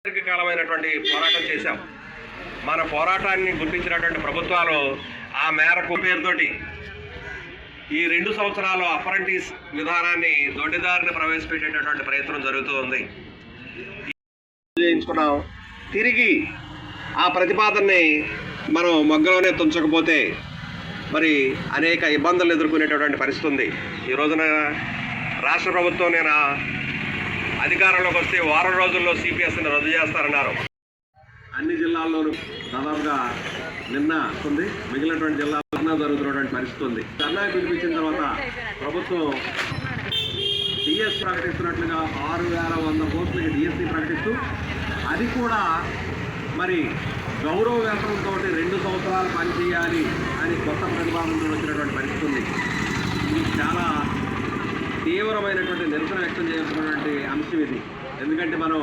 దీర్ఘకాలమైనటువంటి పోరాటం చేశాం. మన పోరాటాన్ని గుర్తించినటువంటి ప్రభుత్వాలు ఆ మేరకు పేరుతోటి ఈ 2 సంవత్సరాలు అప్రెంటిస్ విధానాన్ని దొడ్డిదారిని ప్రవేశపెట్టేటటువంటి ప్రయత్నం జరుగుతూ ఉంది. చేయించుకున్నాం. తిరిగి ఆ ప్రతిపాదనని మనం మొగ్గలోనే తుంచకపోతే మరి అనేక ఇబ్బందులు ఎదుర్కొనేటటువంటి పరిస్థితి ఉంది. ఈ రోజున రాష్ట్ర ప్రభుత్వం నేను అధికారంలోకి వస్తే వారం రోజుల్లో సిపిఎస్ని రద్దు చేస్తారన్నారు. అన్ని జిల్లాల్లోనూ దాదాపుగా నిన్న ఉంది, మిగిలినటువంటి జిల్లాల్లో జరుగుతున్నటువంటి పరిస్థితి ఉంది. ధర్నా పిలిపించిన తర్వాత ప్రభుత్వం డిఎస్ ప్రకటిస్తున్నట్లుగా 6100 పోస్టులకి డిఎస్సి ప్రకటిస్తూ అది కూడా మరి గౌరవ వేతనంతో 2 సంవత్సరాలు పనిచేయాలి అని కొత్త ప్రతిపాదనతో వచ్చినటువంటి పరిస్థితి ఉంది. ఇది చాలా తీవ్రమైనటువంటి నిరసన వ్యక్తం చేస్తున్నటువంటి అంశం ఇది. ఎందుకంటే మనం